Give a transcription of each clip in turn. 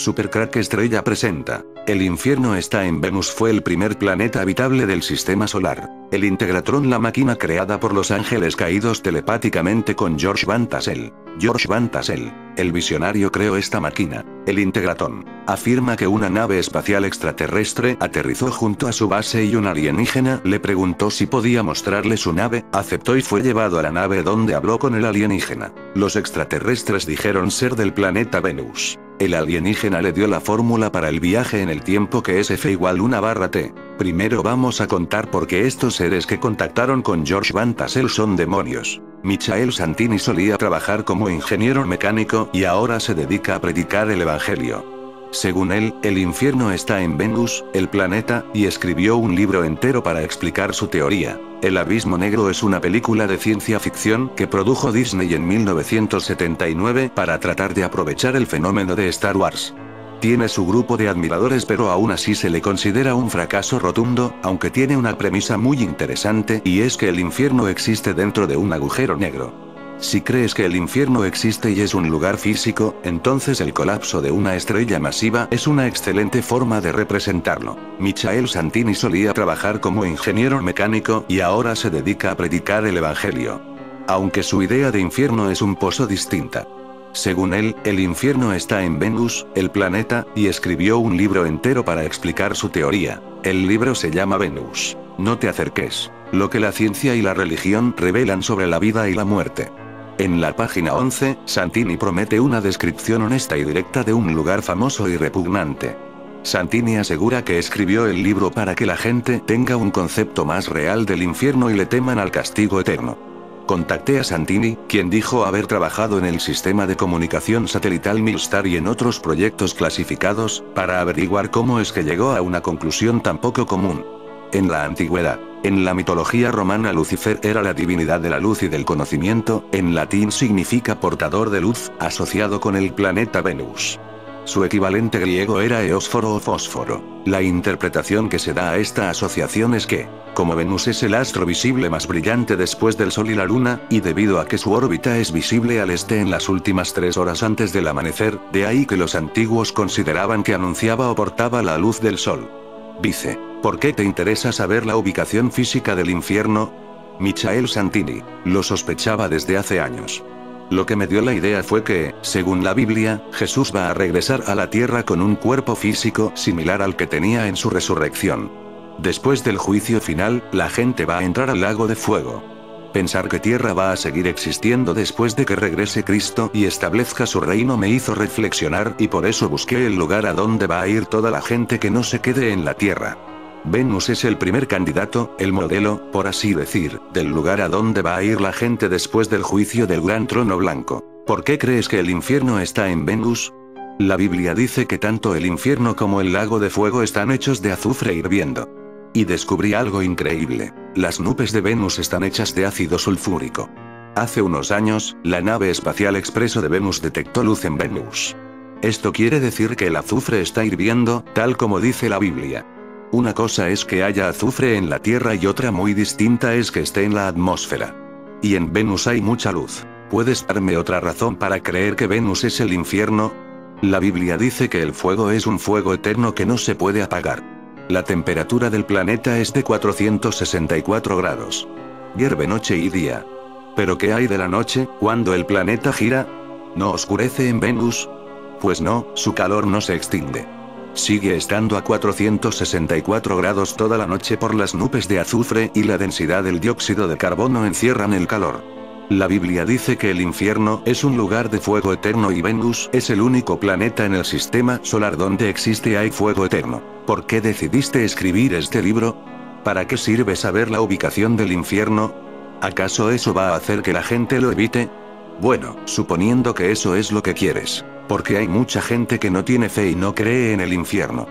Supercrack Estrella presenta. El infierno está en Venus. Fue el primer planeta habitable del sistema solar. El Integratron, la máquina creada por los ángeles caídos telepáticamente con George Van Tassel. George Van Tassel, el visionario, creó esta máquina. El Integratron afirma que una nave espacial extraterrestre aterrizó junto a su base y un alienígena le preguntó si podía mostrarle su nave, aceptó y fue llevado a la nave donde habló con el alienígena. Los extraterrestres dijeron ser del planeta Venus. El alienígena le dio la fórmula para el viaje en el tiempo, que es F=T. Primero vamos a contar por qué estos seres que contactaron con George Van Tassel son demonios. Michael Santini solía trabajar como ingeniero mecánico y ahora se dedica a predicar el evangelio. Según él, el infierno está en Venus, el planeta, y escribió un libro entero para explicar su teoría. El Abismo Negro es una película de ciencia ficción que produjo Disney en 1979 para tratar de aprovechar el fenómeno de Star Wars. Tiene su grupo de admiradores, pero aún así se le considera un fracaso rotundo, aunque tiene una premisa muy interesante, y es que el infierno existe dentro de un agujero negro. Si crees que el infierno existe y es un lugar físico, entonces el colapso de una estrella masiva es una excelente forma de representarlo. Michael Santini solía trabajar como ingeniero mecánico y ahora se dedica a predicar el evangelio. Aunque su idea de infierno es un poco distinta. Según él, el infierno está en Venus, el planeta, y escribió un libro entero para explicar su teoría. El libro se llama Venus. No te acerques. Lo que la ciencia y la religión revelan sobre la vida y la muerte. En la página 11, Santini promete una descripción honesta y directa de un lugar famoso y repugnante. Santini asegura que escribió el libro para que la gente tenga un concepto más real del infierno y le teman al castigo eterno. Contacté a Santini, quien dijo haber trabajado en el sistema de comunicación satelital Milstar y en otros proyectos clasificados, para averiguar cómo es que llegó a una conclusión tan poco común. En la antigüedad, en la mitología romana, Lucifer era la divinidad de la luz y del conocimiento, en latín significa portador de luz, asociado con el planeta Venus. Su equivalente griego era Eósforo o Fósforo. La interpretación que se da a esta asociación es que, como Venus es el astro visible más brillante después del Sol y la Luna, y debido a que su órbita es visible al este en las últimas 3 horas antes del amanecer, de ahí que los antiguos consideraban que anunciaba o portaba la luz del Sol. Dice, ¿por qué te interesa saber la ubicación física del infierno? Michael Santini, lo sospechaba desde hace años. Lo que me dio la idea fue que, según la Biblia, Jesús va a regresar a la tierra con un cuerpo físico similar al que tenía en su resurrección. Después del juicio final, la gente va a entrar al lago de fuego. Pensar que tierra va a seguir existiendo después de que regrese Cristo y establezca su reino me hizo reflexionar, y por eso busqué el lugar a donde va a ir toda la gente que no se quede en la tierra. Venus es el primer candidato, el modelo, por así decir, del lugar a donde va a ir la gente después del juicio del gran trono blanco. ¿Por qué crees que el infierno está en Venus? La Biblia dice que tanto el infierno como el lago de fuego están hechos de azufre hirviendo. Y descubrí algo increíble. Las nubes de Venus están hechas de ácido sulfúrico. Hace unos años, la nave espacial Expreso de Venus detectó luz en Venus. Esto quiere decir que el azufre está hirviendo, tal como dice la Biblia. Una cosa es que haya azufre en la Tierra y otra muy distinta es que esté en la atmósfera. Y en Venus hay mucha luz. ¿Puedes darme otra razón para creer que Venus es el infierno? La Biblia dice que el fuego es un fuego eterno que no se puede apagar. La temperatura del planeta es de 464 grados. Hierve noche y día. ¿Pero qué hay de la noche, cuando el planeta gira? ¿No oscurece en Venus? Pues no, su calor no se extingue. Sigue estando a 464 grados toda la noche por las nubes de azufre y la densidad del dióxido de carbono encierran el calor. La Biblia dice que el infierno es un lugar de fuego eterno y Venus es el único planeta en el sistema solar donde existe hay fuego eterno. ¿Por qué decidiste escribir este libro? ¿Para qué sirve saber la ubicación del infierno? ¿Acaso eso va a hacer que la gente lo evite? Bueno, suponiendo que eso es lo que quieres. Porque hay mucha gente que no tiene fe y no cree en el infierno.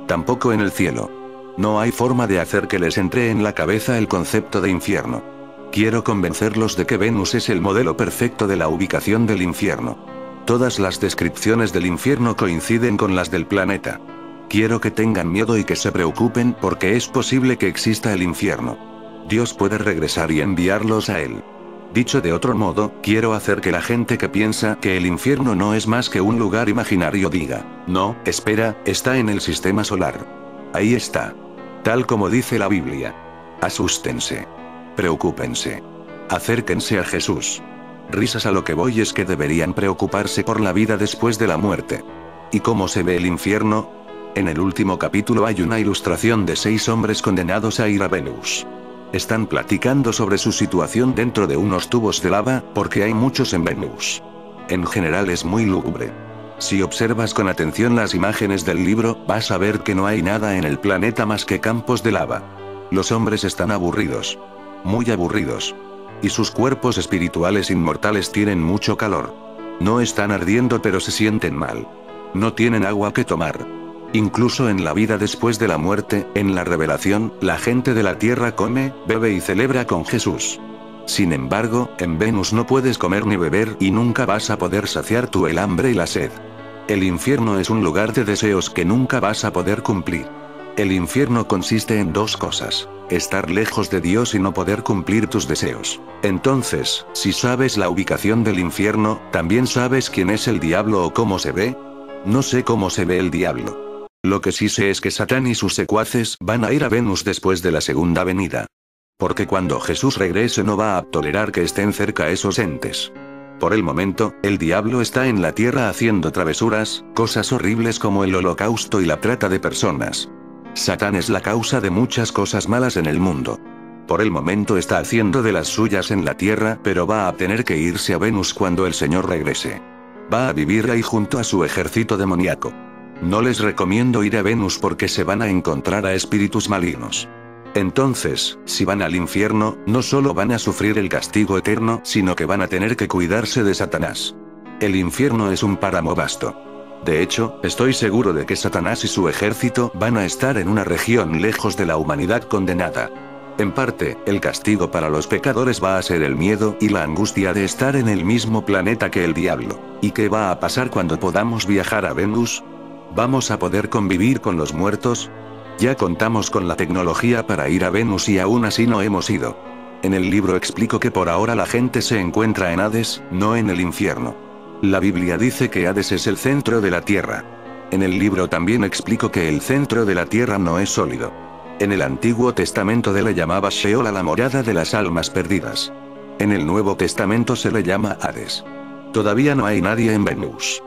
Tampoco en el cielo. No hay forma de hacer que les entre en la cabeza el concepto de infierno. Quiero convencerlos de que Venus es el modelo perfecto de la ubicación del infierno. Todas las descripciones del infierno coinciden con las del planeta. Quiero que tengan miedo y que se preocupen porque es posible que exista el infierno. Dios puede regresar y enviarlos a él. Dicho de otro modo, quiero hacer que la gente que piensa que el infierno no es más que un lugar imaginario diga, no, espera, está en el sistema solar. Ahí está. Tal como dice la Biblia. Asústense. Preocúpense. Acérquense a Jesús. Risas, a lo que voy es que deberían preocuparse por la vida después de la muerte. ¿Y cómo se ve el infierno? En el último capítulo hay una ilustración de 6 hombres condenados a ir a Venus. Están platicando sobre su situación dentro de unos tubos de lava, porque hay muchos en Venus. En general es muy lúgubre. Si observas con atención las imágenes del libro, vas a ver que no hay nada en el planeta más que campos de lava. Los hombres están aburridos. Muy aburridos. Y sus cuerpos espirituales inmortales tienen mucho calor. No están ardiendo, pero se sienten mal. No tienen agua que tomar. Incluso en la vida después de la muerte, en la revelación, la gente de la Tierra come, bebe y celebra con Jesús. Sin embargo, en Venus no puedes comer ni beber y nunca vas a poder saciar el hambre y la sed. El infierno es un lugar de deseos que nunca vas a poder cumplir. El infierno consiste en 2 cosas: estar lejos de Dios y no poder cumplir tus deseos. Entonces, si sabes la ubicación del infierno, ¿también sabes quién es el diablo o cómo se ve? No sé cómo se ve el diablo. Lo que sí sé es que Satán y sus secuaces van a ir a Venus después de la segunda venida. Porque cuando Jesús regrese no va a tolerar que estén cerca esos entes. Por el momento, el diablo está en la tierra haciendo travesuras, cosas horribles como el holocausto y la trata de personas. Satán es la causa de muchas cosas malas en el mundo. Por el momento está haciendo de las suyas en la tierra, pero va a tener que irse a Venus cuando el Señor regrese. Va a vivir ahí junto a su ejército demoníaco. No les recomiendo ir a Venus porque se van a encontrar a espíritus malignos. Entonces, si van al infierno, no solo van a sufrir el castigo eterno, sino que van a tener que cuidarse de Satanás. El infierno es un páramo vasto. De hecho, estoy seguro de que Satanás y su ejército van a estar en una región lejos de la humanidad condenada. En parte, el castigo para los pecadores va a ser el miedo y la angustia de estar en el mismo planeta que el diablo. ¿Y qué va a pasar cuando podamos viajar a Venus? ¿Vamos a poder convivir con los muertos? Ya contamos con la tecnología para ir a Venus y aún así no hemos ido. En el libro explico que por ahora la gente se encuentra en Hades, no en el infierno. La Biblia dice que Hades es el centro de la Tierra. En el libro también explico que el centro de la Tierra no es sólido. En el Antiguo Testamento se le llamaba Sheol a la morada de las almas perdidas. En el Nuevo Testamento se le llama Hades. Todavía no hay nadie en Venus.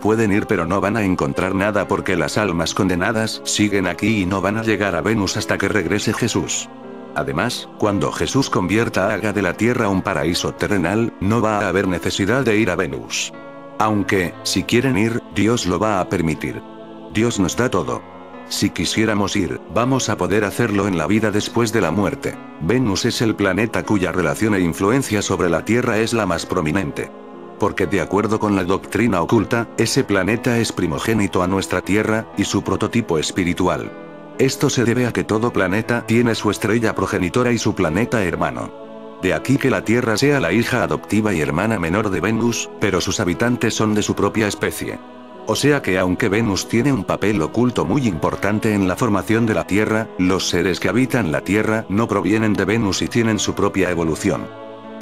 Pueden ir pero no van a encontrar nada porque las almas condenadas siguen aquí y no van a llegar a Venus hasta que regrese Jesús. Además, cuando Jesús convierta a Haga de la Tierra un paraíso terrenal, no va a haber necesidad de ir a Venus. Aunque, si quieren ir, Dios lo va a permitir. Dios nos da todo. Si quisiéramos ir, vamos a poder hacerlo en la vida después de la muerte. Venus es el planeta cuya relación e influencia sobre la Tierra es la más prominente. Porque de acuerdo con la doctrina oculta, ese planeta es primogénito a nuestra Tierra, y su prototipo espiritual. Esto se debe a que todo planeta tiene su estrella progenitora y su planeta hermano. De aquí que la Tierra sea la hija adoptiva y hermana menor de Venus, pero sus habitantes son de su propia especie. O sea que aunque Venus tiene un papel oculto muy importante en la formación de la Tierra, los seres que habitan la Tierra no provienen de Venus y tienen su propia evolución.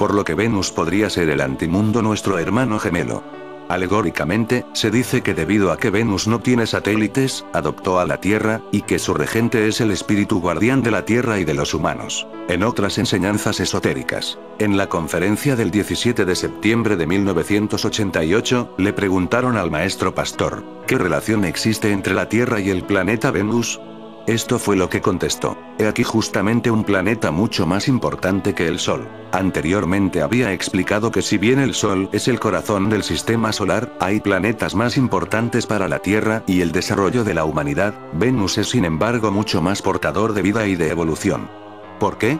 Por lo que Venus podría ser el antimundo, nuestro hermano gemelo. Alegóricamente, se dice que debido a que Venus no tiene satélites, adoptó a la Tierra, y que su regente es el espíritu guardián de la Tierra y de los humanos. En otras enseñanzas esotéricas, en la conferencia del 17 de septiembre de 1988, le preguntaron al maestro Pastor, ¿qué relación existe entre la Tierra y el planeta Venus? Esto fue lo que contestó: he aquí justamente un planeta mucho más importante que el Sol. Anteriormente había explicado que si bien el Sol es el corazón del sistema solar, hay planetas más importantes para la Tierra y el desarrollo de la humanidad. Venus es sin embargo mucho más portador de vida y de evolución. ¿Por qué?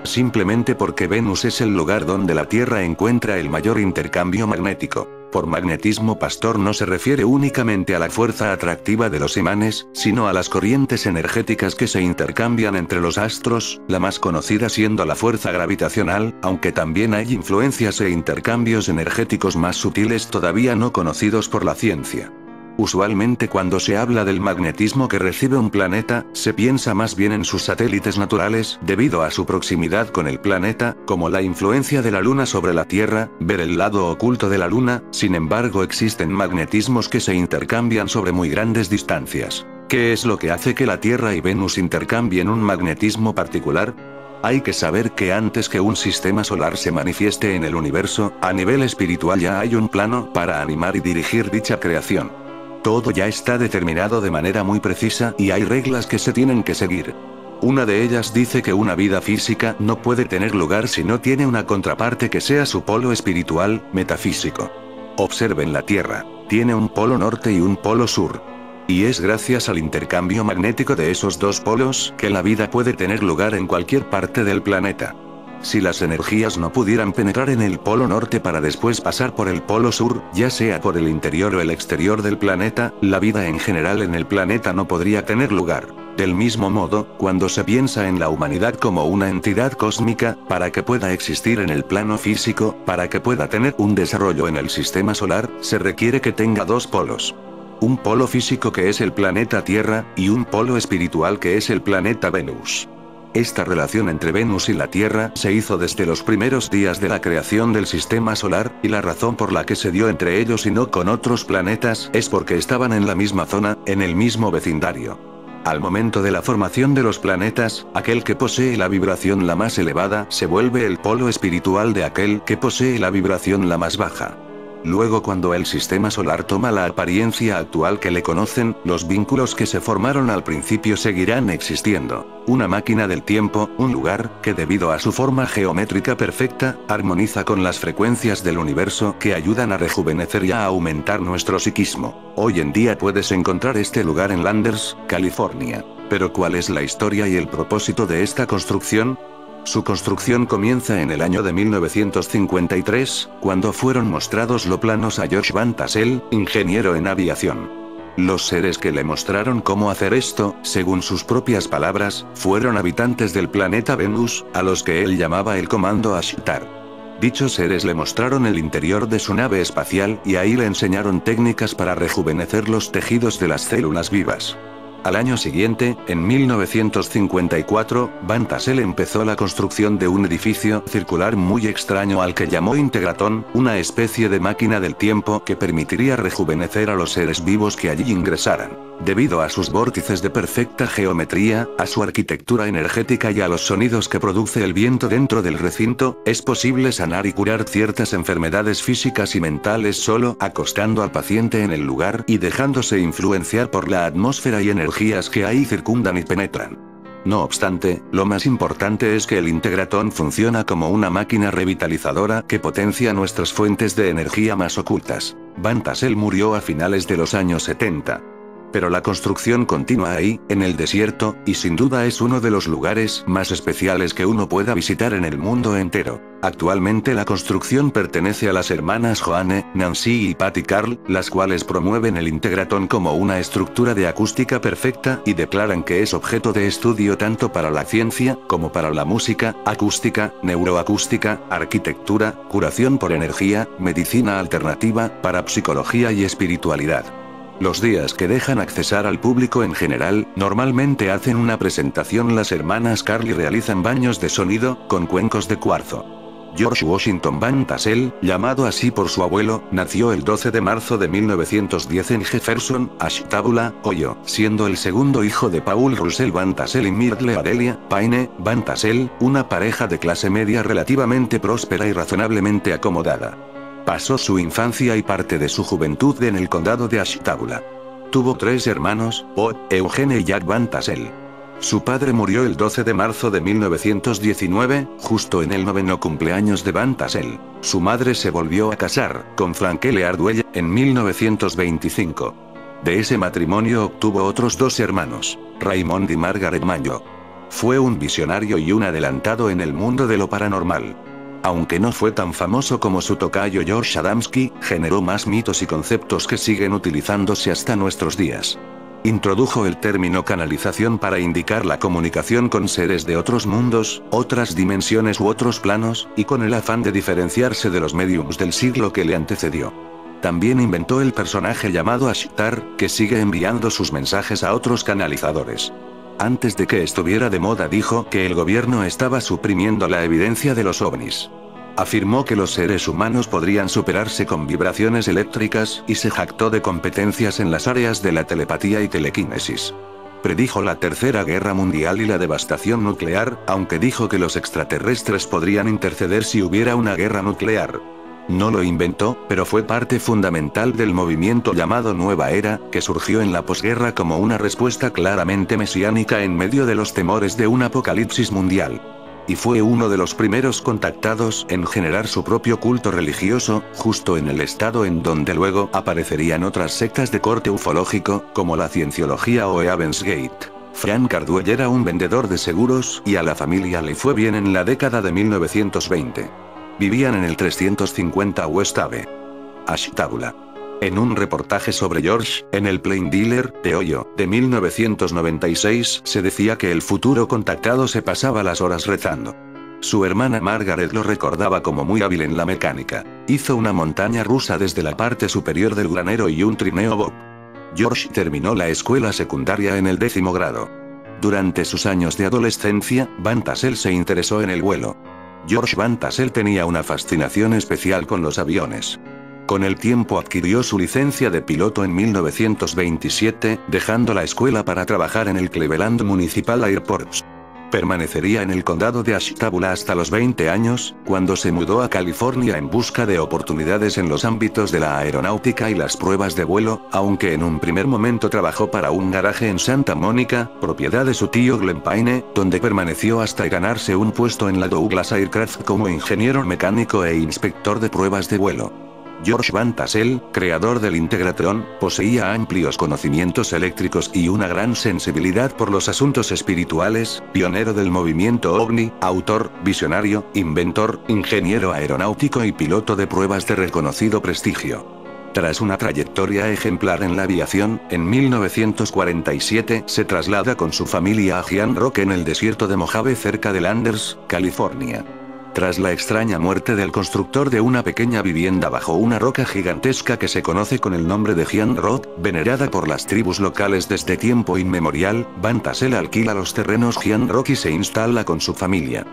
Simplemente porque Venus es el lugar donde la Tierra encuentra el mayor intercambio magnético. Por magnetismo, Pastor no se refiere únicamente a la fuerza atractiva de los imanes, sino a las corrientes energéticas que se intercambian entre los astros, la más conocida siendo la fuerza gravitacional, aunque también hay influencias e intercambios energéticos más sutiles todavía no conocidos por la ciencia. Usualmente cuando se habla del magnetismo que recibe un planeta, se piensa más bien en sus satélites naturales, debido a su proximidad con el planeta, como la influencia de la Luna sobre la Tierra, ver el lado oculto de la Luna. Sin embargo, existen magnetismos que se intercambian sobre muy grandes distancias. ¿Qué es lo que hace que la Tierra y Venus intercambien un magnetismo particular? Hay que saber que antes que un sistema solar se manifieste en el universo, a nivel espiritual ya hay un plano para animar y dirigir dicha creación. Todo ya está determinado de manera muy precisa y hay reglas que se tienen que seguir. Una de ellas dice que una vida física no puede tener lugar si no tiene una contraparte que sea su polo espiritual, metafísico. Observen la Tierra, tiene un polo norte y un polo sur. Y es gracias al intercambio magnético de esos dos polos que la vida puede tener lugar en cualquier parte del planeta. Si las energías no pudieran penetrar en el polo norte para después pasar por el polo sur, ya sea por el interior o el exterior del planeta, la vida en general en el planeta no podría tener lugar. Del mismo modo, cuando se piensa en la humanidad como una entidad cósmica, para que pueda existir en el plano físico, para que pueda tener un desarrollo en el sistema solar, se requiere que tenga dos polos. Un polo físico que es el planeta Tierra, y un polo espiritual que es el planeta Venus. Esta relación entre Venus y la Tierra se hizo desde los primeros días de la creación del sistema solar, y la razón por la que se dio entre ellos y no con otros planetas es porque estaban en la misma zona, en el mismo vecindario. Al momento de la formación de los planetas, aquel que posee la vibración la más elevada se vuelve el polo espiritual de aquel que posee la vibración la más baja. Luego, cuando el sistema solar toma la apariencia actual que le conocen, los vínculos que se formaron al principio seguirán existiendo. Una máquina del tiempo, un lugar, que debido a su forma geométrica perfecta, armoniza con las frecuencias del universo que ayudan a rejuvenecer y a aumentar nuestro psiquismo. Hoy en día puedes encontrar este lugar en Landers, California. Pero ¿cuál es la historia y el propósito de esta construcción? Su construcción comienza en el año de 1953, cuando fueron mostrados los planos a Josh Van Tassel, ingeniero en aviación. Los seres que le mostraron cómo hacer esto, según sus propias palabras, fueron habitantes del planeta Venus, a los que él llamaba el Comando Ashtar. Dichos seres le mostraron el interior de su nave espacial y ahí le enseñaron técnicas para rejuvenecer los tejidos de las células vivas. Al año siguiente, en 1954, Van Tassel empezó la construcción de un edificio circular muy extraño al que llamó Integratón, una especie de máquina del tiempo que permitiría rejuvenecer a los seres vivos que allí ingresaran. Debido a sus vórtices de perfecta geometría, a su arquitectura energética y a los sonidos que produce el viento dentro del recinto, es posible sanar y curar ciertas enfermedades físicas y mentales solo acostando al paciente en el lugar y dejándose influenciar por la atmósfera y energías que ahí circundan y penetran. No obstante, lo más importante es que el Integratón funciona como una máquina revitalizadora que potencia nuestras fuentes de energía más ocultas. Van Tassel murió a finales de los años 70. Pero la construcción continúa ahí, en el desierto, y sin duda es uno de los lugares más especiales que uno pueda visitar en el mundo entero. Actualmente la construcción pertenece a las hermanas Joanne, Nancy y Patty Carl, las cuales promueven el Integratón como una estructura de acústica perfecta y declaran que es objeto de estudio tanto para la ciencia, como para la música, acústica, neuroacústica, arquitectura, curación por energía, medicina alternativa, parapsicología y espiritualidad. Los días que dejan accesar al público en general, normalmente hacen una presentación las hermanas Carl y realizan baños de sonido, con cuencos de cuarzo. George Washington Van Tassel, llamado así por su abuelo, nació el 12 de marzo de 1910 en Jefferson, Ashtabula, Ohio, siendo el segundo hijo de Paul Russell Van Tassel y Myrtle Adelia Paine Van Tassel, una pareja de clase media relativamente próspera y razonablemente acomodada. Pasó su infancia y parte de su juventud en el condado de Ashtabula. Tuvo 3 hermanos, Paul, Eugene y Jack Van Tassel. Su padre murió el 12 de marzo de 1919, justo en el 9º cumpleaños de Van Tassel. Su madre se volvió a casar, con Frankele Arduelle, en 1925. De ese matrimonio obtuvo otros 2 hermanos, Raymond y Margaret Mayo. Fue un visionario y un adelantado en el mundo de lo paranormal. Aunque no fue tan famoso como su tocayo George Adamski, generó más mitos y conceptos que siguen utilizándose hasta nuestros días. Introdujo el término canalización para indicar la comunicación con seres de otros mundos, otras dimensiones u otros planos, y con el afán de diferenciarse de los mediums del siglo que le antecedió. También inventó el personaje llamado Ashtar, que sigue enviando sus mensajes a otros canalizadores. Antes de que estuviera de moda dijo que el gobierno estaba suprimiendo la evidencia de los ovnis. Afirmó que los seres humanos podrían superarse con vibraciones eléctricas y se jactó de competencias en las áreas de la telepatía y telequinesis. Predijo la Tercera Guerra Mundial y la devastación nuclear, aunque dijo que los extraterrestres podrían interceder si hubiera una guerra nuclear. No lo inventó, pero fue parte fundamental del movimiento llamado Nueva Era, que surgió en la posguerra como una respuesta claramente mesiánica en medio de los temores de un apocalipsis mundial. Y fue uno de los primeros contactados en generar su propio culto religioso, justo en el estado en donde luego aparecerían otras sectas de corte ufológico, como la Cienciología o Heaven's Gate. Frank Cardwell era un vendedor de seguros y a la familia le fue bien en la década de 1920. Vivían en el 350 West Ave. Ashtabula. En un reportaje sobre George, en el Plain Dealer, de Ohio, de 1996, se decía que el futuro contactado se pasaba las horas rezando. Su hermana Margaret lo recordaba como muy hábil en la mecánica. Hizo una montaña rusa desde la parte superior del granero y un trineo bob. George terminó la escuela secundaria en el 10º grado. Durante sus años de adolescencia, Van Tassel se interesó en el vuelo. George Van Tassel tenía una fascinación especial con los aviones. Con el tiempo adquirió su licencia de piloto en 1927, dejando la escuela para trabajar en el Cleveland Municipal Airports. Permanecería en el condado de Ashtabula hasta los 20 años, cuando se mudó a California en busca de oportunidades en los ámbitos de la aeronáutica y las pruebas de vuelo, aunque en un primer momento trabajó para un garaje en Santa Mónica, propiedad de su tío Glenn Payne, donde permaneció hasta ganarse un puesto en la Douglas Aircraft como ingeniero mecánico e inspector de pruebas de vuelo. George Van Tassel, creador del Integratron, poseía amplios conocimientos eléctricos y una gran sensibilidad por los asuntos espirituales, pionero del movimiento OVNI, autor, visionario, inventor, ingeniero aeronáutico y piloto de pruebas de reconocido prestigio. Tras una trayectoria ejemplar en la aviación, en 1947 se traslada con su familia a Giant Rock en el desierto de Mojave cerca de Landers, California. Tras la extraña muerte del constructor de una pequeña vivienda bajo una roca gigantesca que se conoce con el nombre de Giant Rock, venerada por las tribus locales desde tiempo inmemorial, Van Tassel alquila los terrenos Giant Rock y se instala con su familia.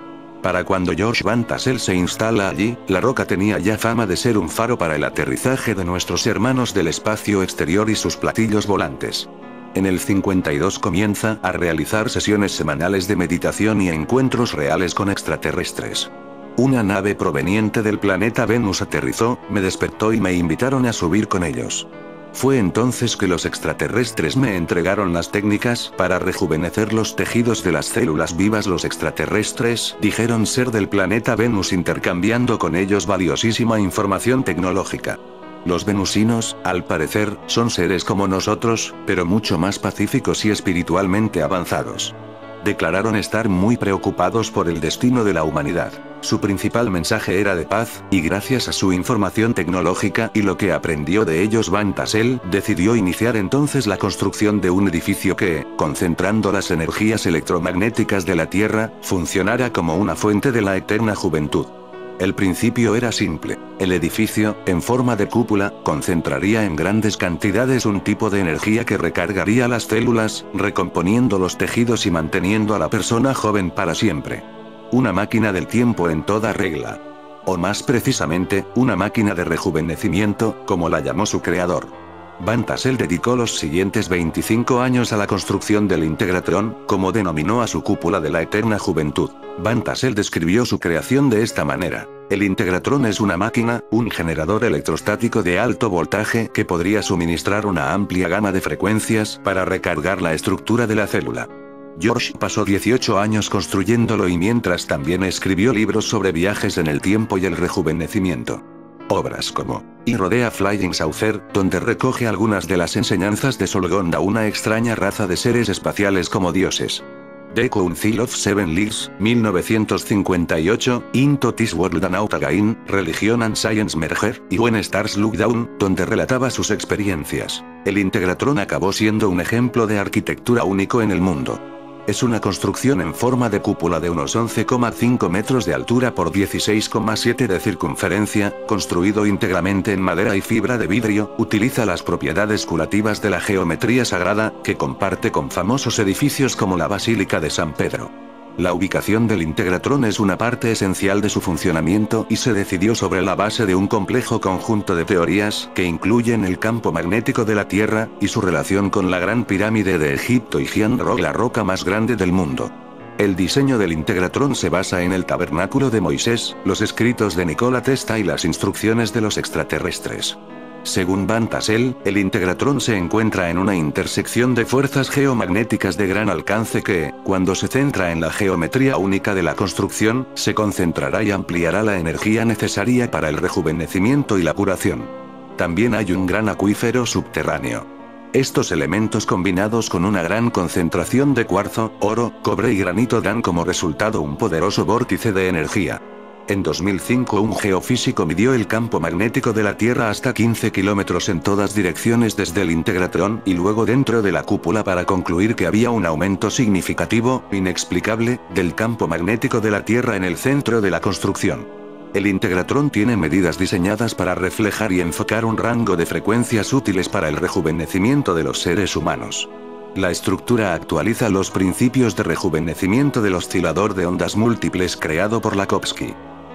Para cuando George Van Tassel se instala allí, la roca tenía ya fama de ser un faro para el aterrizaje de nuestros hermanos del espacio exterior y sus platillos volantes. En el 52 comienza a realizar sesiones semanales de meditación y encuentros reales con extraterrestres. Una nave proveniente del planeta Venus aterrizó, me despertó y me invitaron a subir con ellos. Fue entonces que los extraterrestres me entregaron las técnicas para rejuvenecer los tejidos de las células vivas. Los extraterrestres dijeron ser del planeta Venus, intercambiando con ellos valiosísima información tecnológica. Los venusinos, al parecer, son seres como nosotros, pero mucho más pacíficos y espiritualmente avanzados. Declararon estar muy preocupados por el destino de la humanidad. Su principal mensaje era de paz, y gracias a su información tecnológica y lo que aprendió de ellos, Van Tassel decidió iniciar entonces la construcción de un edificio que, concentrando las energías electromagnéticas de la Tierra, funcionara como una fuente de la eterna juventud. El principio era simple. El edificio, en forma de cúpula, concentraría en grandes cantidades un tipo de energía que recargaría las células, recomponiendo los tejidos y manteniendo a la persona joven para siempre. Una máquina del tiempo en toda regla. O más precisamente, una máquina de rejuvenecimiento, como la llamó su creador. Van Tassel dedicó los siguientes 25 años a la construcción del Integratron, como denominó a su cúpula de la eterna juventud. Van Tassel describió su creación de esta manera. El Integratron es una máquina, un generador electrostático de alto voltaje que podría suministrar una amplia gama de frecuencias para recargar la estructura de la célula. George pasó 18 años construyéndolo y mientras también escribió libros sobre viajes en el tiempo y el rejuvenecimiento. Obras como Y rodea Flying Saucer, donde recoge algunas de las enseñanzas de Solgonda, una extraña raza de seres espaciales como dioses. The Council of Seven Leagues, 1958, Into This World and Out Again, Religion and Science Merger, y When Stars Look Down, donde relataba sus experiencias. El Integratron acabó siendo un ejemplo de arquitectura único en el mundo. Es una construcción en forma de cúpula de unos 11,5 metros de altura por 16,7 de circunferencia, construido íntegramente en madera y fibra de vidrio, utiliza las propiedades curativas de la geometría sagrada, que comparte con famosos edificios como la Basílica de San Pedro. La ubicación del Integratron es una parte esencial de su funcionamiento y se decidió sobre la base de un complejo conjunto de teorías, que incluyen el campo magnético de la Tierra, y su relación con la Gran Pirámide de Egipto y Giant Rock, la roca más grande del mundo. El diseño del Integratron se basa en el Tabernáculo de Moisés, los escritos de Nikola Tesla y las instrucciones de los extraterrestres. Según Van Tassel, el Integratron se encuentra en una intersección de fuerzas geomagnéticas de gran alcance que, cuando se centra en la geometría única de la construcción, se concentrará y ampliará la energía necesaria para el rejuvenecimiento y la curación. También hay un gran acuífero subterráneo. Estos elementos combinados con una gran concentración de cuarzo, oro, cobre y granito dan como resultado un poderoso vórtice de energía. En 2005 un geofísico midió el campo magnético de la Tierra hasta 15 kilómetros en todas direcciones desde el Integratron y luego dentro de la cúpula para concluir que había un aumento significativo, inexplicable, del campo magnético de la Tierra en el centro de la construcción. El Integratron tiene medidas diseñadas para reflejar y enfocar un rango de frecuencias útiles para el rejuvenecimiento de los seres humanos. La estructura actualiza los principios de rejuvenecimiento del oscilador de ondas múltiples creado por Lakhovsky.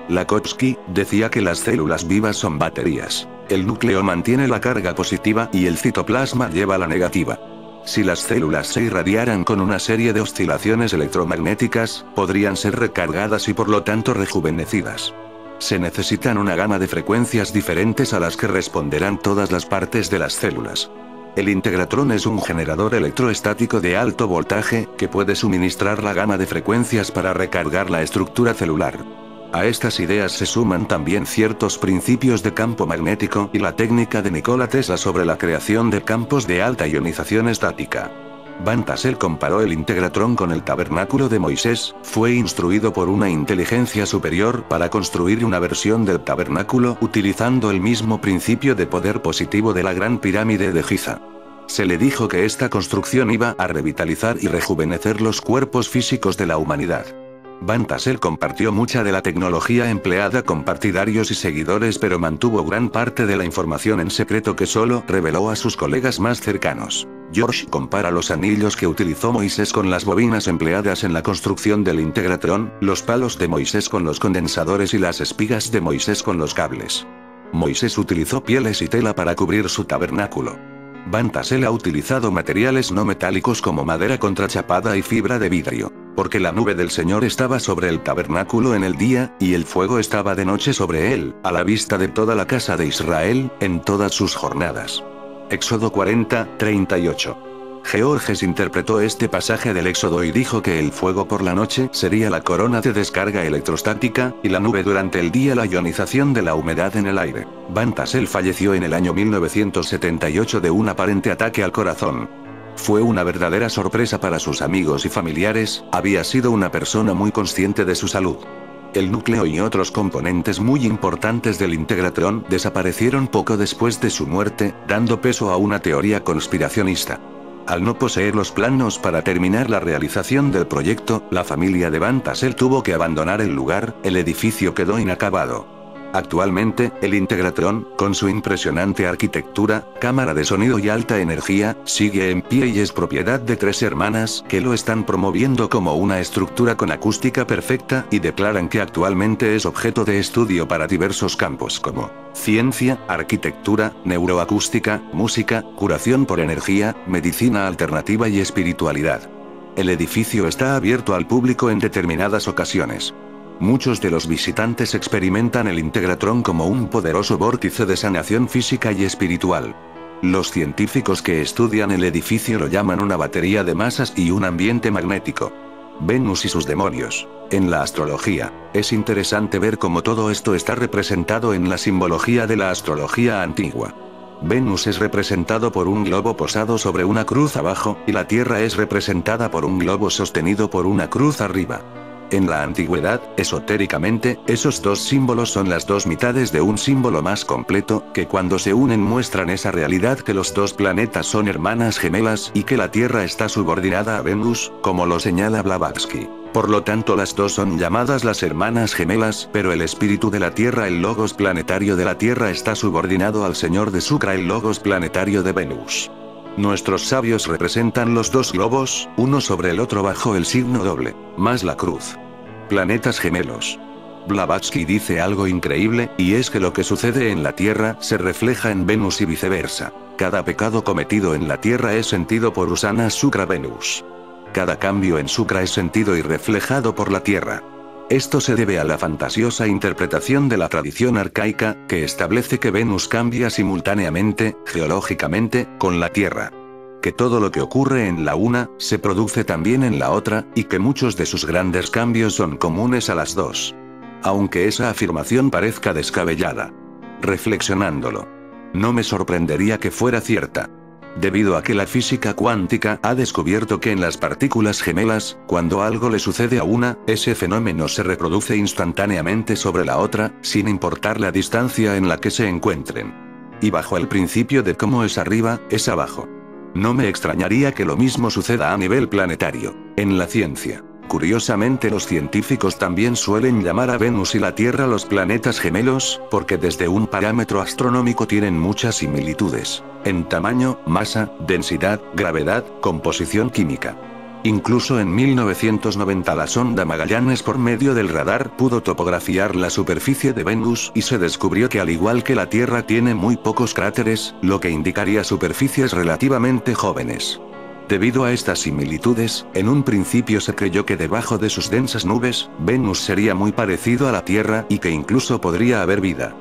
Lakhovsky decía que las células vivas son baterías. El núcleo mantiene la carga positiva y el citoplasma lleva la negativa. Si las células se irradiaran con una serie de oscilaciones electromagnéticas, podrían ser recargadas y por lo tanto rejuvenecidas. Se necesitan una gama de frecuencias diferentes a las que responderán todas las partes de las células. El Integratron es un generador electroestático de alto voltaje, que puede suministrar la gama de frecuencias para recargar la estructura celular. A estas ideas se suman también ciertos principios de campo magnético y la técnica de Nikola Tesla sobre la creación de campos de alta ionización estática. Van Tassel comparó el Integratron con el Tabernáculo de Moisés, fue instruido por una inteligencia superior para construir una versión del tabernáculo utilizando el mismo principio de poder positivo de la Gran Pirámide de Giza. Se le dijo que esta construcción iba a revitalizar y rejuvenecer los cuerpos físicos de la humanidad. Van Tassel compartió mucha de la tecnología empleada con partidarios y seguidores, pero mantuvo gran parte de la información en secreto que solo reveló a sus colegas más cercanos. George compara los anillos que utilizó Moisés con las bobinas empleadas en la construcción del Integratron, los palos de Moisés con los condensadores y las espigas de Moisés con los cables. Moisés utilizó pieles y tela para cubrir su tabernáculo. Van Tassel ha utilizado materiales no metálicos como madera contrachapada y fibra de vidrio, porque la nube del Señor estaba sobre el tabernáculo en el día, y el fuego estaba de noche sobre él, a la vista de toda la casa de Israel, en todas sus jornadas. Éxodo 40, 38. Georges interpretó este pasaje del Éxodo y dijo que el fuego por la noche sería la corona de descarga electrostática, y la nube durante el día la ionización de la humedad en el aire. Van Tassel falleció en el año 1978 de un aparente ataque al corazón. Fue una verdadera sorpresa para sus amigos y familiares, había sido una persona muy consciente de su salud. El núcleo y otros componentes muy importantes del Integratron desaparecieron poco después de su muerte, dando peso a una teoría conspiracionista. Al no poseer los planos para terminar la realización del proyecto, la familia de Van Tassel tuvo que abandonar el lugar, el edificio quedó inacabado. Actualmente, el Integratron, con su impresionante arquitectura, cámara de sonido y alta energía, sigue en pie y es propiedad de 3 hermanas que lo están promoviendo como una estructura con acústica perfecta y declaran que actualmente es objeto de estudio para diversos campos como ciencia, arquitectura, neuroacústica, música, curación por energía, medicina alternativa y espiritualidad. El edificio está abierto al público en determinadas ocasiones. Muchos de los visitantes experimentan el Integratron como un poderoso vórtice de sanación física y espiritual. Los científicos que estudian el edificio lo llaman una batería de masas y un ambiente magnético. Venus y sus demonios. En la astrología, es interesante ver cómo todo esto está representado en la simbología de la astrología antigua. Venus es representado por un globo posado sobre una cruz abajo, y la Tierra es representada por un globo sostenido por una cruz arriba. En la antigüedad, esotéricamente, esos dos símbolos son las dos mitades de un símbolo más completo, que cuando se unen muestran esa realidad que los dos planetas son hermanas gemelas y que la Tierra está subordinada a Venus, como lo señala Blavatsky. Por lo tanto las dos son llamadas las hermanas gemelas, pero el espíritu de la Tierra, el logos planetario de la Tierra, está subordinado al señor de Sukra, el logos planetario de Venus. Nuestros sabios representan los dos globos, uno sobre el otro bajo el signo doble, más la cruz. Planetas gemelos. Blavatsky dice algo increíble, y es que lo que sucede en la Tierra se refleja en Venus y viceversa. Cada pecado cometido en la Tierra es sentido por Usana Sukra Venus. Cada cambio en Sukra es sentido y reflejado por la Tierra. Esto se debe a la fantasiosa interpretación de la tradición arcaica, que establece que Venus cambia simultáneamente, geológicamente, con la Tierra. Que todo lo que ocurre en la una, se produce también en la otra, y que muchos de sus grandes cambios son comunes a las dos. Aunque esa afirmación parezca descabellada. Reflexionándolo, no me sorprendería que fuera cierta. Debido a que la física cuántica ha descubierto que en las partículas gemelas, cuando algo le sucede a una, ese fenómeno se reproduce instantáneamente sobre la otra, sin importar la distancia en la que se encuentren. Y bajo el principio de cómo es arriba, es abajo. No me extrañaría que lo mismo suceda a nivel planetario. En la ciencia, curiosamente, los científicos también suelen llamar a Venus y la Tierra los planetas gemelos, porque desde un parámetro astronómico tienen muchas similitudes. En tamaño, masa, densidad, gravedad, composición química. Incluso en 1990 la sonda Magallanes por medio del radar pudo topografiar la superficie de Venus y se descubrió que al igual que la Tierra tiene muy pocos cráteres, lo que indicaría superficies relativamente jóvenes. Debido a estas similitudes, en un principio se creyó que debajo de sus densas nubes, Venus sería muy parecido a la Tierra y que incluso podría haber vida.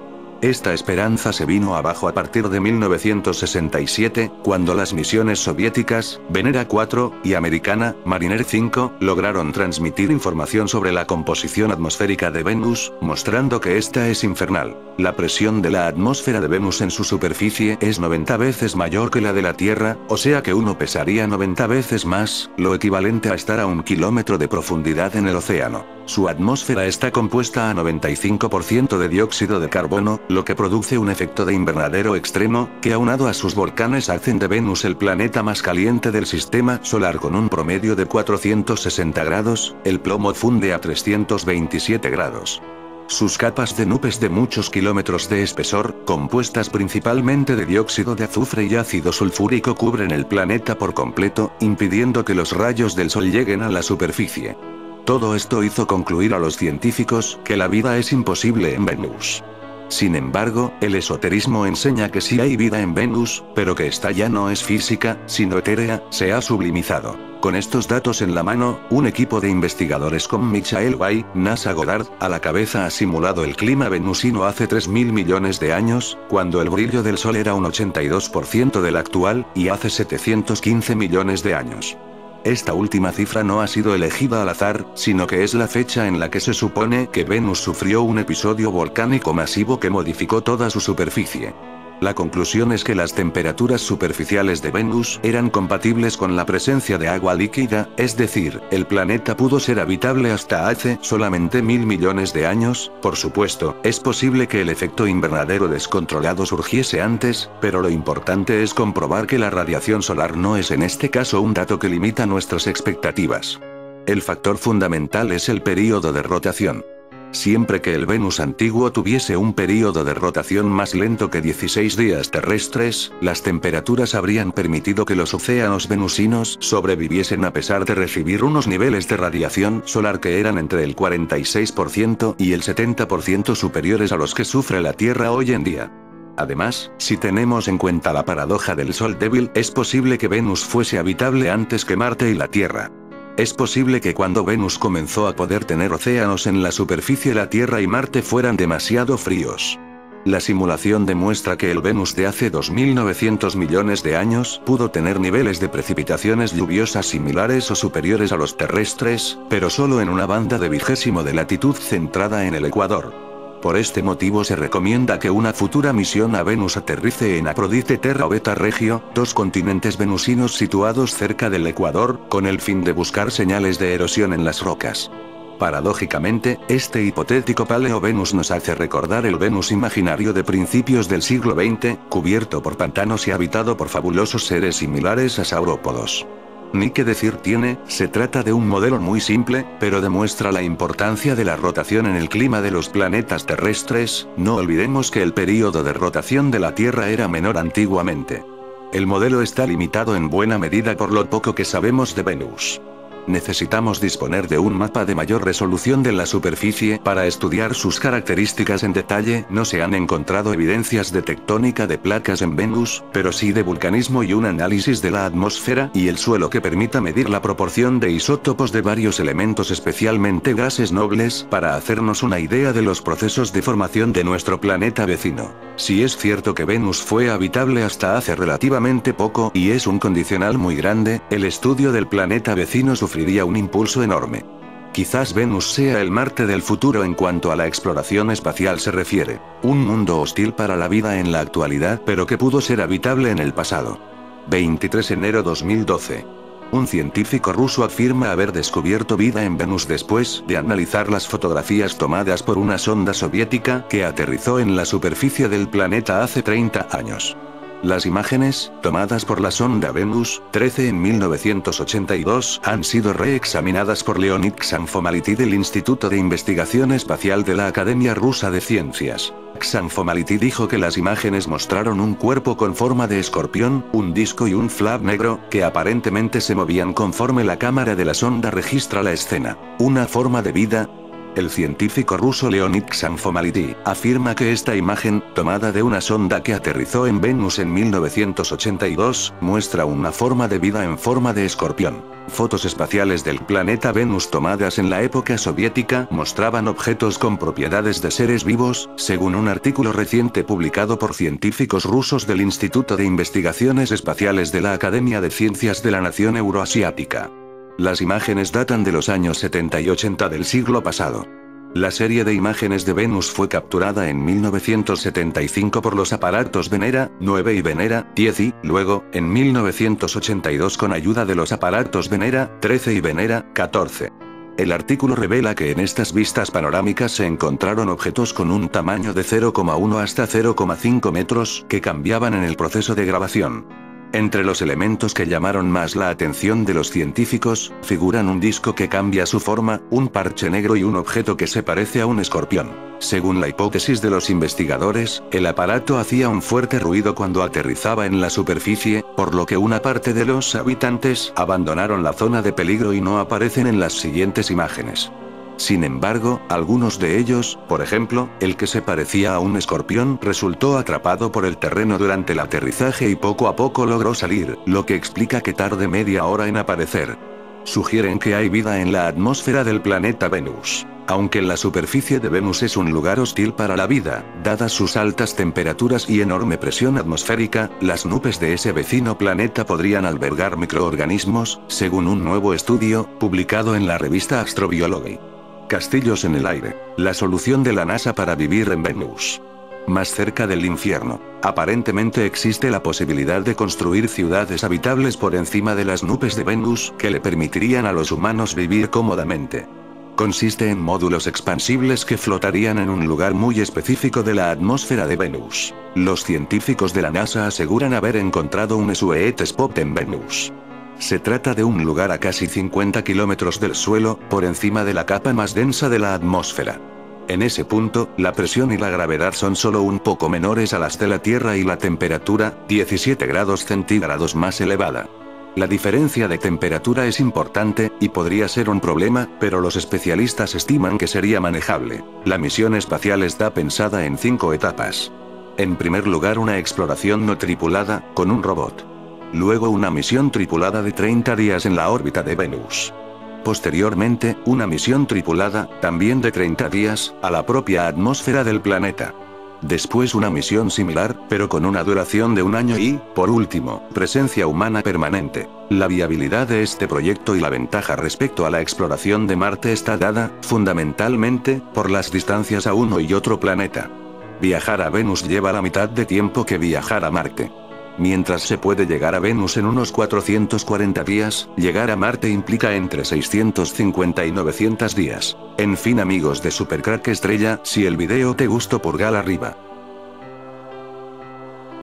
Esta esperanza se vino abajo a partir de 1967, cuando las misiones soviéticas, Venera 4, y americana, Mariner 5, lograron transmitir información sobre la composición atmosférica de Venus, mostrando que esta es infernal. La presión de la atmósfera de Venus en su superficie es 90 veces mayor que la de la Tierra, o sea que uno pesaría 90 veces más, lo equivalente a estar a 1 kilómetro de profundidad en el océano. Su atmósfera está compuesta a 95% de dióxido de carbono, lo que produce un efecto de invernadero extremo, que aunado a sus volcanes hacen de Venus el planeta más caliente del sistema solar con un promedio de 460 grados, el plomo funde a 327 grados. Sus capas de nubes de muchos kilómetros de espesor, compuestas principalmente de dióxido de azufre y ácido sulfúrico, cubren el planeta por completo, impidiendo que los rayos del sol lleguen a la superficie. Todo esto hizo concluir a los científicos que la vida es imposible en Venus. Sin embargo, el esoterismo enseña que sí hay vida en Venus, pero que esta ya no es física, sino etérea, se ha sublimizado. Con estos datos en la mano, un equipo de investigadores con Michael Way, NASA Goddard, a la cabeza ha simulado el clima venusino hace 3.000 millones de años, cuando el brillo del Sol era un 82% del actual, y hace 715 millones de años. Esta última cifra no ha sido elegida al azar, sino que es la fecha en la que se supone que Venus sufrió un episodio volcánico masivo que modificó toda su superficie. La conclusión es que las temperaturas superficiales de Venus eran compatibles con la presencia de agua líquida, es decir, el planeta pudo ser habitable hasta hace solamente 1.000 millones de años. Por supuesto, es posible que el efecto invernadero descontrolado surgiese antes, pero lo importante es comprobar que la radiación solar no es en este caso un dato que limita nuestras expectativas. El factor fundamental es el período de rotación. Siempre que el Venus antiguo tuviese un período de rotación más lento que 16 días terrestres, las temperaturas habrían permitido que los océanos venusinos sobreviviesen a pesar de recibir unos niveles de radiación solar que eran entre el 46% y el 70% superiores a los que sufre la Tierra hoy en día. Además, si tenemos en cuenta la paradoja del Sol débil, es posible que Venus fuese habitable antes que Marte y la Tierra. Es posible que cuando Venus comenzó a poder tener océanos en la superficie, la Tierra y Marte fueran demasiado fríos. La simulación demuestra que el Venus de hace 2.900 millones de años pudo tener niveles de precipitaciones lluviosas similares o superiores a los terrestres, pero solo en una banda de 20 de latitud centrada en el ecuador. Por este motivo se recomienda que una futura misión a Venus aterrice en Afrodite Terra o Beta Regio, dos continentes venusinos situados cerca del ecuador, con el fin de buscar señales de erosión en las rocas. Paradójicamente, este hipotético Paleo-Venus nos hace recordar el Venus imaginario de principios del siglo XX, cubierto por pantanos y habitado por fabulosos seres similares a saurópodos. Ni qué decir tiene, se trata de un modelo muy simple, pero demuestra la importancia de la rotación en el clima de los planetas terrestres. No olvidemos que el período de rotación de la Tierra era menor antiguamente. El modelo está limitado en buena medida por lo poco que sabemos de Venus. Necesitamos disponer de un mapa de mayor resolución de la superficie para estudiar sus características en detalle. No se han encontrado evidencias de tectónica de placas en Venus, pero sí de vulcanismo y un análisis de la atmósfera y el suelo que permita medir la proporción de isótopos de varios elementos, especialmente gases nobles, para hacernos una idea de los procesos de formación de nuestro planeta vecino. Si es cierto que Venus fue habitable hasta hace relativamente poco y es un condicional muy grande, el estudio del planeta vecino sufriría un impulso enorme. Quizás Venus sea el Marte del futuro en cuanto a la exploración espacial se refiere. Un mundo hostil para la vida en la actualidad, pero que pudo ser habitable en el pasado. 23 de enero 2012. Un científico ruso afirma haber descubierto vida en Venus después de analizar las fotografías tomadas por una sonda soviética que aterrizó en la superficie del planeta hace 30 años. Las imágenes, tomadas por la sonda Venus 13 en 1982, han sido reexaminadas por Leonid Ksanfomality del Instituto de Investigación Espacial de la Academia Rusa de Ciencias. Ksanfomality dijo que las imágenes mostraron un cuerpo con forma de escorpión, un disco y un flap negro, que aparentemente se movían conforme la cámara de la sonda registra la escena. ¿Una forma de vida? El científico ruso Leonid Ksanfomality afirma que esta imagen, tomada de una sonda que aterrizó en Venus en 1982, muestra una forma de vida en forma de escorpión. Fotos espaciales del planeta Venus tomadas en la época soviética mostraban objetos con propiedades de seres vivos, según un artículo reciente publicado por científicos rusos del Instituto de Investigaciones Espaciales de la Academia de Ciencias de la Nación Euroasiática. Las imágenes datan de los años 70 y 80 del siglo pasado. La serie de imágenes de Venus fue capturada en 1975 por los aparatos Venera 9 y Venera 10 y, luego, en 1982 con ayuda de los aparatos Venera 13 y Venera 14. El artículo revela que en estas vistas panorámicas se encontraron objetos con un tamaño de 0,1 hasta 0,5 metros, que cambiaban en el proceso de grabación. Entre los elementos que llamaron más la atención de los científicos, figuran un disco que cambia su forma, un parche negro y un objeto que se parece a un escorpión. Según la hipótesis de los investigadores, el aparato hacía un fuerte ruido cuando aterrizaba en la superficie, por lo que una parte de los habitantes abandonaron la zona de peligro y no aparecen en las siguientes imágenes. Sin embargo, algunos de ellos, por ejemplo, el que se parecía a un escorpión, resultó atrapado por el terreno durante el aterrizaje y poco a poco logró salir, lo que explica que tarde media hora en aparecer. Sugieren que hay vida en la atmósfera del planeta Venus. Aunque la superficie de Venus es un lugar hostil para la vida, dadas sus altas temperaturas y enorme presión atmosférica, las nubes de ese vecino planeta podrían albergar microorganismos, según un nuevo estudio, publicado en la revista Astrobiology. Castillos en el aire. La solución de la NASA para vivir en Venus. Más cerca del infierno. Aparentemente existe la posibilidad de construir ciudades habitables por encima de las nubes de Venus, que le permitirían a los humanos vivir cómodamente. Consiste en módulos expansibles que flotarían en un lugar muy específico de la atmósfera de Venus. Los científicos de la NASA aseguran haber encontrado un sweet spot en Venus. Se trata de un lugar a casi 50 kilómetros del suelo, por encima de la capa más densa de la atmósfera. En ese punto, la presión y la gravedad son solo un poco menores a las de la Tierra y la temperatura, 17 grados centígrados más elevada. La diferencia de temperatura es importante, y podría ser un problema, pero los especialistas estiman que sería manejable. La misión espacial está pensada en 5 etapas. En primer lugar, una exploración no tripulada, con un robot. Luego una misión tripulada de 30 días en la órbita de Venus. Posteriormente, una misión tripulada, también de 30 días, a la propia atmósfera del planeta. Después una misión similar, pero con una duración de un año y, por último, presencia humana permanente. La viabilidad de este proyecto y la ventaja respecto a la exploración de Marte está dada, fundamentalmente, por las distancias a uno y otro planeta. Viajar a Venus lleva la mitad de tiempo que viajar a Marte. Mientras se puede llegar a Venus en unos 440 días, llegar a Marte implica entre 650 y 900 días. En fin amigos de Supercrack Estrella, si el video te gustó pulgar arriba.